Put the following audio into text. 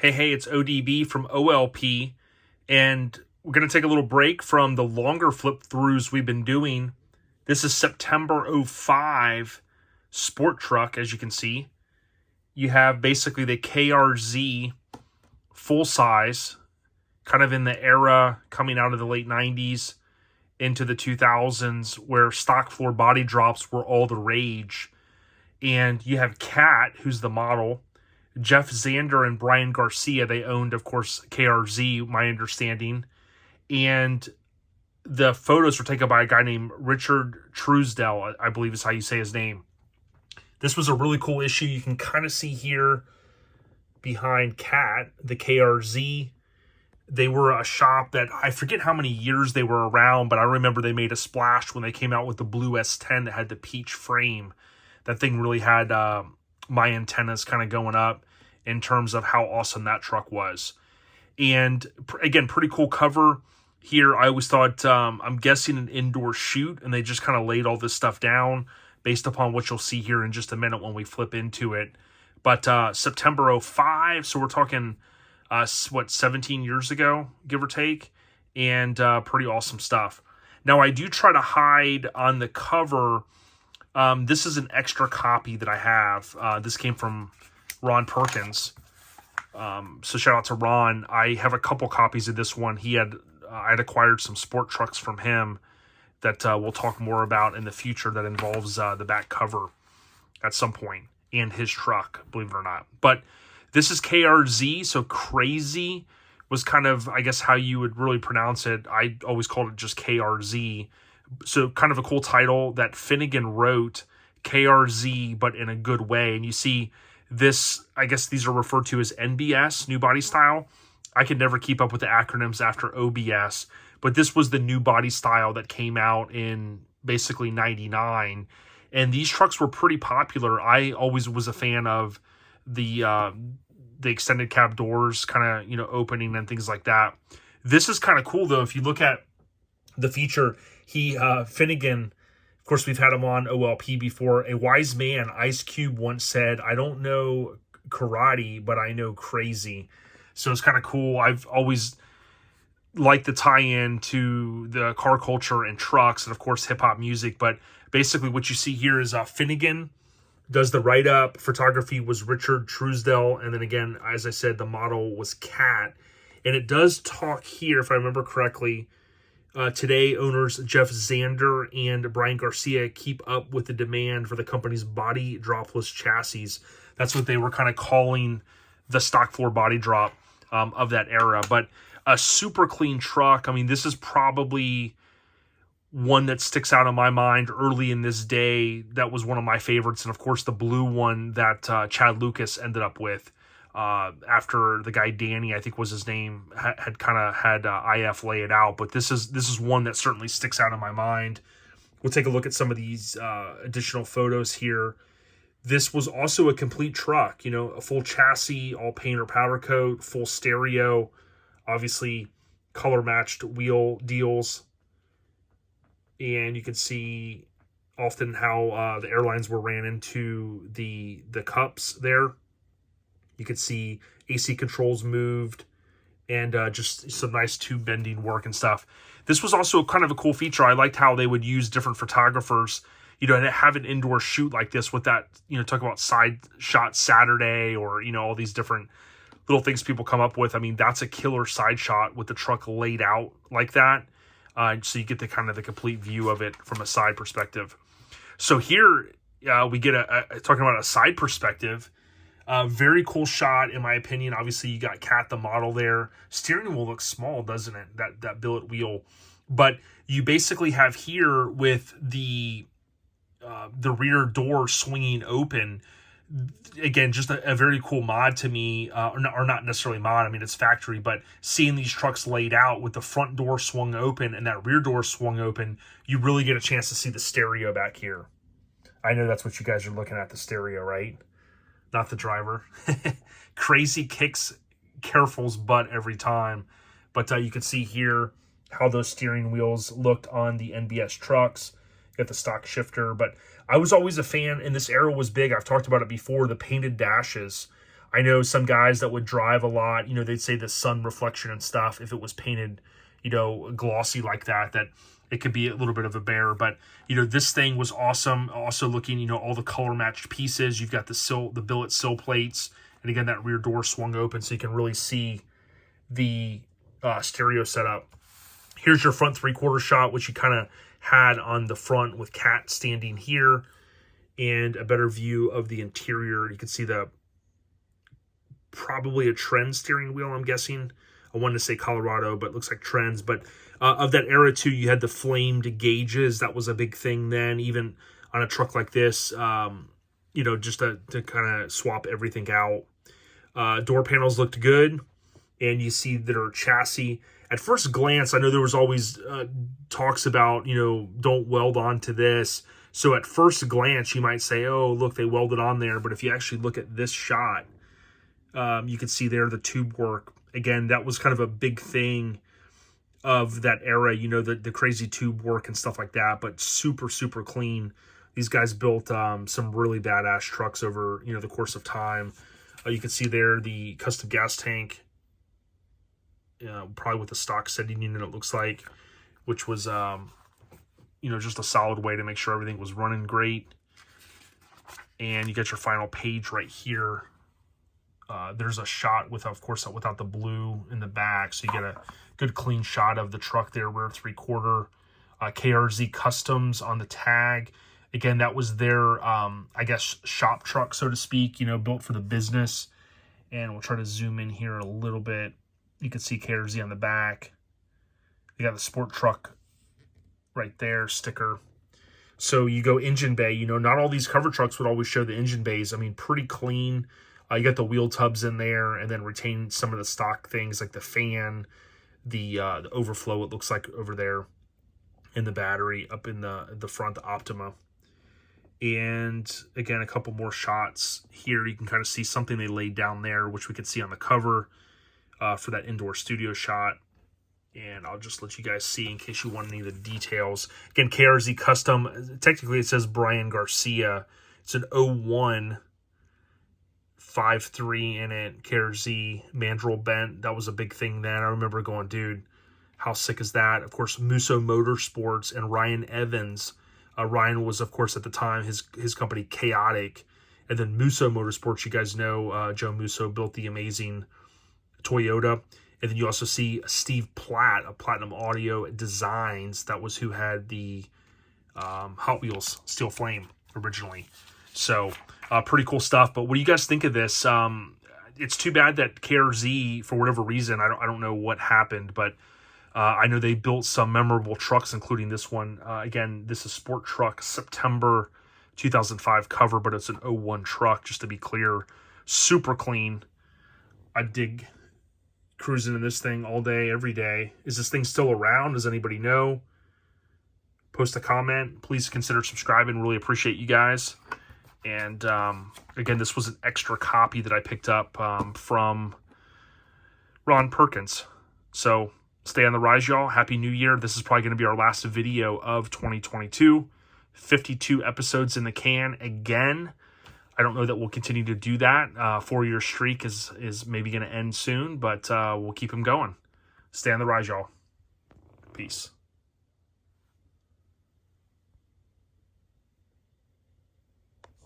Hey, it's ODB from OLP, and we're going to take a little break from the longer flip-throughs we've been doing. This is September 05 Sport Truck, as you can see. You have basically the KRZ full-size, kind of in the era coming out of the late 90s into the 2000s, where stock floor body drops were all the rage. And you have Cat, who's the model. Jeff Zander and Brian Garcia, they owned, of course, KRZ, my understanding. And the photos were taken by a guy named Richard Truesdell, I believe is how you say his name. This was a really cool issue. You can kind of see here behind Cat, the KRZ. They were a shop that, I forget how many years they were around, but I remember they made a splash when they came out with the blue S10 that had the peach frame. That thing really had my antennas kind of going up in terms of how awesome that truck was. And again, pretty cool cover here. I always thought, I'm guessing an indoor shoot, and they just kind of laid all this stuff down based upon what you'll see here in just a minute when we flip into it. But September 05, so we're talking, 17 years ago, give or take, and pretty awesome stuff. Now, I do try to hide on the cover. This is an extra copy that I have. This came from Ron Perkins. So shout out to Ron. I have a couple copies of this one. I had acquired some sport trucks from him that we'll talk more about in the future that involves the back cover at some point, and his truck, believe it or not. But this is KRZ, so crazy was kind of, I guess, how you would really pronounce it. I always called it just KRZ. So kind of a cool title that Finnegan wrote, KRZ, but in a good way. And you see this, I guess these are referred to as NBS, new body style. I could never keep up with the acronyms after OBS, but this was the new body style that came out in basically 99. And these trucks were pretty popular. I always was a fan of the extended cab doors kind of, opening and things like that. This is kind of cool though. If you look at the feature, Finnegan, of course, we've had him on OLP before. A wise man, Ice Cube, once said, "I don't know karate, but I know crazy." So it's kind of cool. I've always liked the tie-in to the car culture and trucks and, of course, hip-hop music. But basically what you see here is Finnegan does the write-up. Photography was Richard Truesdell. And then again, as I said, the model was Cat. And it does talk here, if I remember correctly, today, owners Jeff Zander and Brian Garcia keep up with the demand for the company's body-dropless chassis. That's what they were kind of calling the stock floor body drop of that era. But a super clean truck. I mean, this is probably one that sticks out in my mind early in this day. That was one of my favorites. And, of course, the blue one that Chad Lucas ended up with after the guy Danny, I think was his name, had kind of had IF lay it out. But this is one that certainly sticks out in my mind. We'll take a look at some of these additional photos here. This was also a complete truck, a full chassis, all paint or powder coat, full stereo, obviously color matched wheel deals. And you can see often how the airlines were ran into the cups there. You could see AC controls moved and just some nice tube bending work and stuff. This was also kind of a cool feature. I liked how they would use different photographers, to have an indoor shoot like this with that, talk about side shot Saturday or, all these different little things people come up with. I mean, that's a killer side shot with the truck laid out like that. So you get the kind of the complete view of it from a side perspective. So here we get talking about a side perspective. Very cool shot, in my opinion. Obviously, you got Cat, the model there. Steering wheel looks small, doesn't it? That billet wheel. But you basically have here with the rear door swinging open. Again, just a very cool mod to me, or not necessarily mod. I mean, it's factory, but seeing these trucks laid out with the front door swung open and that rear door swung open, you really get a chance to see the stereo back here. I know that's what you guys are looking at, the stereo, right? Not the driver. Crazy kicks Careful's butt every time. But you can see here how those steering wheels looked on the NBS trucks. You got the stock shifter. But I was always a fan, and this era was big. I've talked about it before, the painted dashes. I know some guys that would drive a lot, you know, they'd say the sun reflection and stuff, if it was painted, you know, glossy like that, that it could be a little bit of a bear. But, you know, this thing was awesome. Also looking, you know, all the color matched pieces. You've got the billet sill plates. And again, that rear door swung open so you can really see the stereo setup. Here's your front 3/4 shot, which you kind of had on the front with Cat standing here, and a better view of the interior. You can see probably a Trend steering wheel, I'm guessing. I wanted to say Colorado, but it looks like Trends. But of that era too, you had the flamed gauges. That was a big thing then, even on a truck like this, you know, just to kind of swap everything out. Door panels looked good, and you see their chassis. At first glance, I know there was always talks about, you know, don't weld onto this. So at first glance, you might say, oh, look, they welded on there. But if you actually look at this shot, you can see there the tube work. Again, that was kind of a big thing of that era, you know, the crazy tube work and stuff like that, but super, super clean. These guys built some really badass trucks over, you know, the course of time. You can see there the custom gas tank, probably with the stock setting unit, it looks like, which was, you know, just a solid way to make sure everything was running great. And you got your final page right here. There's a shot with, of course, without the blue in the back, so you get a good clean shot of the truck there, rear 3/4. KRZ Customs on the tag. Again, that was their, I guess, shop truck, so to speak, you know, built for the business. And we'll try to zoom in here a little bit. You can see KRZ on the back. You got the Sport Truck right there, sticker. So you go engine bay, you know, not all these cover trucks would always show the engine bays. I mean, pretty clean. You got the wheel tubs in there, and then retain some of the stock things like the fan, the overflow, it looks like over there, and the battery up in the front, the Optima. And again, a couple more shots here. You can kind of see something they laid down there, which we could see on the cover for that indoor studio shot. And I'll just let you guys see in case you want any of the details. Again, KRZ Custom, technically it says Brian Garcia. It's an 01 5.3 in it, KRZ, mandrel-bent. That was a big thing then. I remember going, dude, how sick is that? Of course, Musso Motorsports and Ryan Evans. Ryan was, of course, at the time, his company, Chaotic. And then Musso Motorsports, you guys know, Joe Musso built the amazing Toyota. And then you also see Steve Platt of Platinum Audio Designs. That was who had the Hot Wheels Steel Flame originally. So, pretty cool stuff. But what do you guys think of this? It's too bad that KRZ, for whatever reason, I don't know what happened, but I know they built some memorable trucks, including this one. Again, this is Sport Truck September 2005 cover, but it's an 01 truck, just to be clear. Super clean. I dig cruising in this thing all day, every day. Is this thing still around? Does anybody know? Post a comment. Please consider subscribing. Really appreciate you guys. And again, this was an extra copy that I picked up from Ron Perkins. So stay on the rise, y'all. Happy New Year. This is probably going to be our last video of 2022. 52 episodes in the can again. I don't know that we'll continue to do that. 4-year streak is maybe going to end soon, but we'll keep them going. Stay on the rise, y'all. Peace.